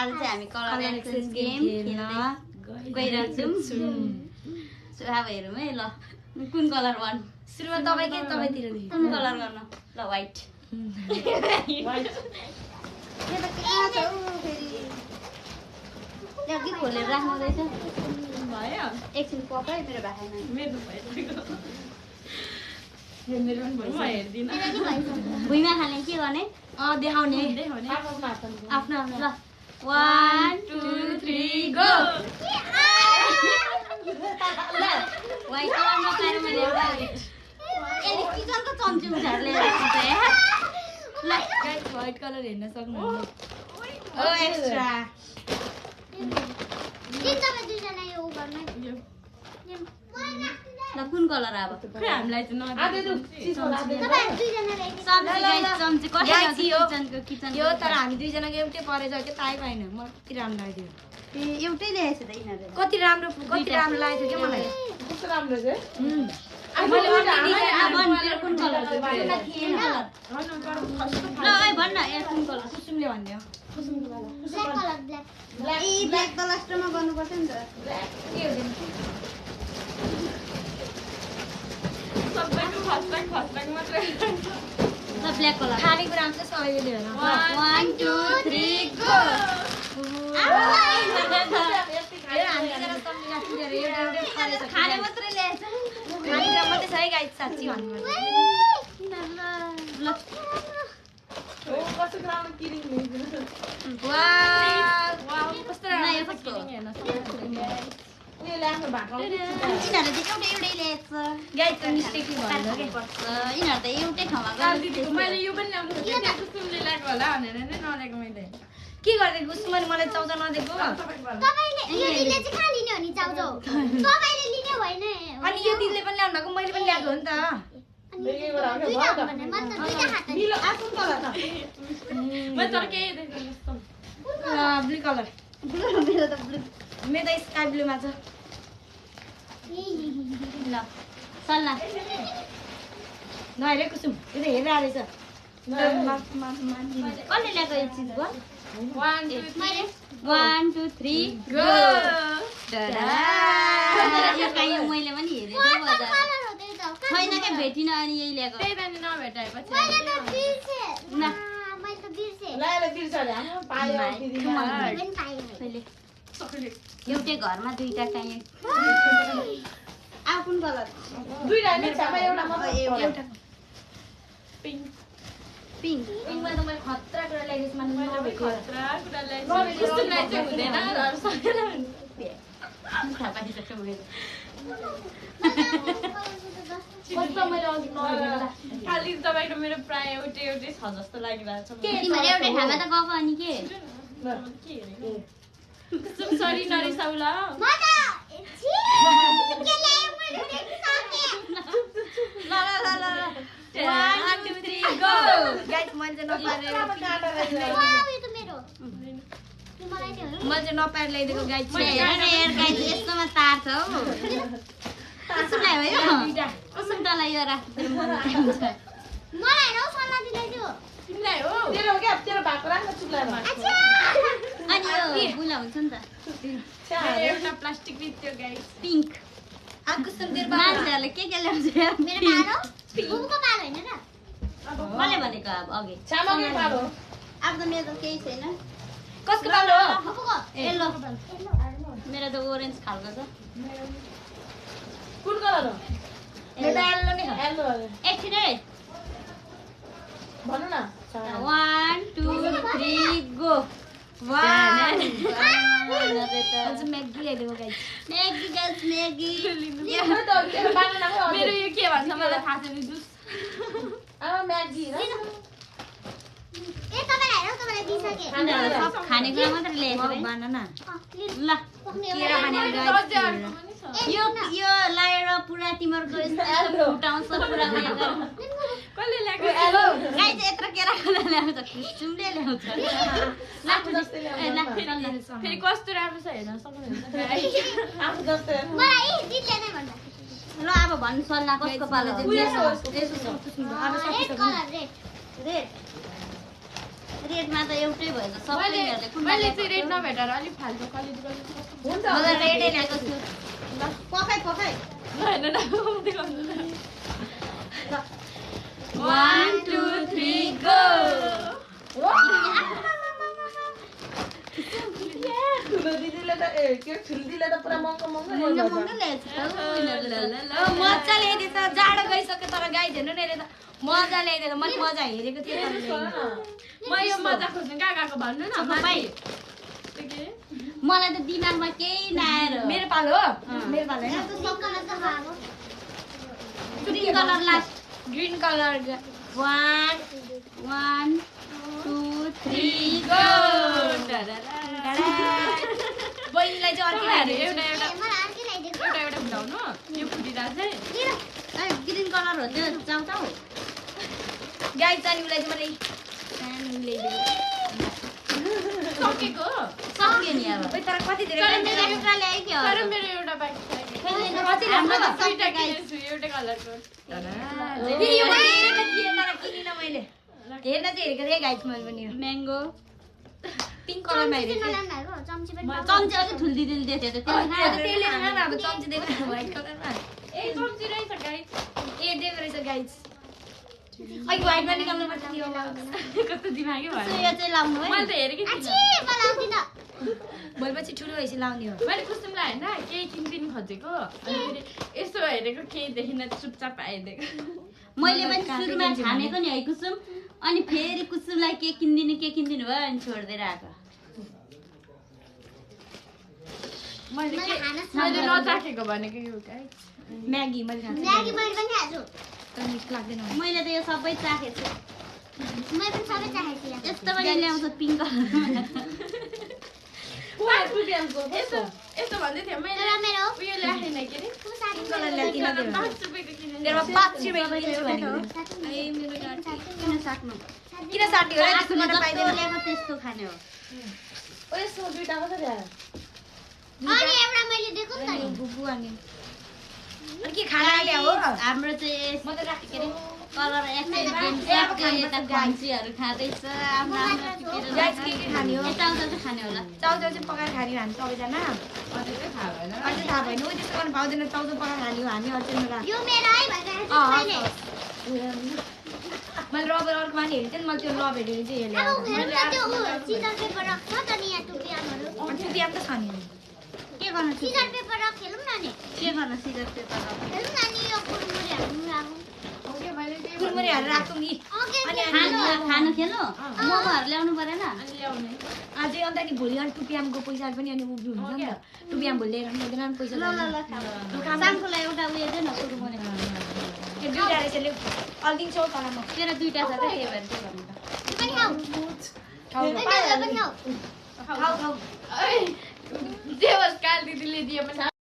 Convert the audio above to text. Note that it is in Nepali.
आज चाहिँ हामी कलर एक्सचेन्ज गेम खेल्न गइरहेछौँ सो अब हेरौँ है ल कुन कलर गर्नु सुरुमा तपाईँ के तपाईँतिर कुन कलर गर्नु ल व्हाइट यो त कहाँ छ उ फेरि यहाँ के खोलेर राख्नु रहेछ भयो एकछिन पक्कै मेरो भाइमा मेरो भइसक्यो मेरो पनि भइसक्यो म हेर्दिन भुइँमा खाने के गर्ने देखाउने आफ्नो आफ्नो ल 1 2 3 गो ल व्हाइट कलर नपाएर मैले एउटा यसले किचनको चम्ची उठाएर ल्याएर ल गाइस व्हाइट कलर हेर्न सक्नुहुन्छ ओ एक्स्ट्रा ल कुन कलर अब खै हामीलाई चाहिँ यो तर हामी दुईजनाको एउटै परेछ के थाहै पाएन म कति राम्रो लाग्यो एउटै ल्याएछ त यिनीहरू कति राम्रो लागेको थियो के मलाई कस्तो राम्रो छ कुन कलर ल भन् न कुन कलर कुसुमले भन्दियो ब्ल्याक त लास्टमा गर्नुपर्छ नि त सबैको फस्टाङ मात्रै ल ब्ल्याक कलर खानेकुरामा चाहिँ सबैले लियो 1 2 3 गो खाने मात्रै ल्याएछ खानेकुरा मात्रै छ है गाइस साच्ची भन्नुपर्छ ल कस्तो राम्रो किरिङ वाउ कस्तो ल, यो राम्रो कस्तो? हेर्न उयो ल्याएको भएको यिनीहरूले चाहिँ एउटै ल्याएछ गाइस मिस्टेकली भन्नु के यिनीहरू त एउटै ठाउँमा गएर मैले यो पनि ल्याउनु खोजेँ कुसुमले ल्याएको होला भनेर नै नल्याएको मैले के गर्दै कुसुमले मलाई चाउचाउ नदिएको अनि यो दिदीले पनि ल्याउनु भएको मैले पनि ल्याएको हो नि त मिलो आफ्नो कलर छ म तर केही ब्लू कलर मेरो त ब्लु मेरो त स्काई ब्लूमा छ ल चल न नहेरे कुसुम यो त हेरेर रहेछ कसले ल्याएको यो चिज भयो 1 1 2 3 गो यो काहीँ मैले पनि हेरेको बजार छैन के भेटिन अनि यही ल्याएको त्यही त नि नभेटाएपछि न ल्याएर बिर्छ अरे हाम्रो पायो कहिले एउटै घरमा दुईटा काहीँ अब कुन कलर दुईटा मिल्छ एउटा मात्रै एउटा पिङ्क पिङ्क पिङ्कमा त मैले खतरा कुरा ल्याइदिएछु मान्छे नभेट्यो खतरा कुरा ल्याइदिएछु कुसुमलाई चाहिँ हुँदैन मुखा पाइसक्छ मेरो कस्तो मैले अघि नहेरेको खालि तपाईँको मेरो प्राय एउटै छ जस्तो लागिरहेको छ तिमीहरू एउटै ठाउँमा त गएको अनि के कुसुम सरी नरिसाउ ल ल 1 2 3 गो गाइस मैले चाहिँ नपाएर ल्याइदिएको गाइस यस्तोमा तार छ हौ कुसुमलाई भयो कुसुम तँलाई यो राख्नु तिमीलाई हो तेरो क्या तेरो भएको राम्रो चुक्लामा अनि यो बुला हुन्छ नि त एउटा प्लास्टिक बित्यो गाइस पिङ्क कुसुम तेरो मान्छेहरूले के ल्याउँछ कसले भनेको अब अघि छामाकै पालो अब त मेरो त केही छैन कसको पालो हो यल्लो मेरो त ओरेन्ज खालको छ कुन कलर हो मेरो एल्लो नि येल्लो अरे एकछिन है भन्नु न 1 2 3 गो म्यागी ल्याइदिएको गाइस म्यागी तेरो बानानाको मेरो यो के भन्छ मलाई थाहा छैन जुस म्यागी खानेकुरा मात्र ल्याएछ बानाना ल केरा खाने यो लाएर पुरा तिमीहरूको फुटाउँछ पुरा कसले ल्याएको गाई चाहिँ यत्रो केरा खाना ल्याउँछ कुसुमले ल्याउँछ फेरि कस्तो राम्रो छ हेर्न सक्नुहुन्छ आफू जस्तै ल अब भन्नु सल्लाह कसको पालो रेडमा त एउटै भयो त सबैले कुन मैले चाहिँ रेड नभेटेर अलिक फाल्टो क्वालिटी हुन्छ मलाई रेडै ल्याएको छु पकाइ पकाइ होइन 1 2 3 गो ठुलो दिदीले त के ठुलो दिदीले त पुरा महँगो महँगो मजा ल्याइदिएछ जाडो गइसक्यो तर गाई धेर्नु नि त मजा ल्याइदिएछ मैले मजा हेरेको थिएँ म यो मजा खोज्नु कहाँ गएको भन्नु न भाइ मलाई त दिमागमा केही नआएर मेरो पालो हो मेरो पालो हैन green colour last green colour 1 2 3 go बहिनीलाई चाहिँ अर्कै एउटा फुटाउनु यो फुटिँदा चाहिँ ग्रीन कलर हो त्यो चाउ चाउ गाई चानीलाई चाहिँ मैले सकेको सक्यो नि अब तर कति धेरै तर मेरो एउटा ल्याए कि तर मेरो एउटा बाइक कति राम्रो दुईटा किनेछु एउटै कलरको किनिन मैले हेर्न चाहिँ हेरेको थिएँ गाइस मैले पनि म्याङ्गो पिङ्क कलरमा हेरेको चम्ची अझै ठुल्दिदिल दिएको थियो त्यसले खान अब चम्ची दिएको व्हाइट कलरमा ए चम्ची रहेछ गाइस ए दिएको रहेछ गाइस अहिले व्हाइटमा निकाल्नु पर्छ यो कस्तो दिमागी भयो यो चाहिँ लाउनु है मैले त हेरेकै थिइनँ भोलिपछि ठुलो भएपछि लाउने हो मैले कुसुमलाई होइन केही किनिदिनु खोजेको अनि फेरि यसो हेरेको केही देखिन चुपचाप आइदिएको मैले पनि सुरुमा छानेको नि है कुसुम अनि फेरि कुसुमलाई के किनिदिनु भयो अनि छोडिदिएर आएको मैले नचाखेको भनेको यो गाइस म्यागी मैले खान्छु मिठ लाग्दैन मैले त यो सबै चाखेको छु यस्तो पनि ल्याउँछ पिङ्क यस्तो यस्तो भन्दै थियो मैले उयो ल्याएन के अरे कलर ल्याइदिनु 5 रुपियाँको किनेर तेरो 5 रुपैयाँको किन्छु भनेको ए मेरो गाडी किन साट्नु किन साट्यो र त्यस्तो मात्र पाइदैन ल्याएको त्यस्तो खाने हो ओ यसो दुईटा मात्र ल्याएर बुबु अनि के खाना ल्याऊ हाम्रो चाहिँ म त राखे के अरे कलर यता गान्छीहरू खाँदैछ आफ्नो गाइस के खाने हो चाउचाउ चाहिँ खाने होला चाउचाउ चाहिँ पकाएर खाने हामी सबैजना अझै थाहा भएन अझै थाहा भएन उ त्यस्तो गर्न पाउँदैन चाउचाउ पकाएर खाने हो हामी अझै मैले रबर अर्को माने हेरेको थिएँ नि मैले त्यो लभ हेरेर चाहिँ हेरेँ त खाने के गर्नु सिजर पेपर कुरमुरीहरू राख्छौँ नि खानु खेल्नु मोमोहरू ल्याउनु परेन अनि ल्याउने अझै अन्त नि भोलि अनि टुपियामको पैसा पनि अनि उब्रियो हुन्छ नि त टुपियाम भोलि ल्याएर पनि नि पैसा साङ्कोलाई एउटा उयो चाहिँ नसुरु मैले त्यो दुईवटा रहेछ ले अल्दिन्छौ तलमा तेरो दुईटा छ त त्यही भएर चाहिँ भन्नु खाऊ खाऊ खाऊ जे होस् काल दिदीले दिए पनि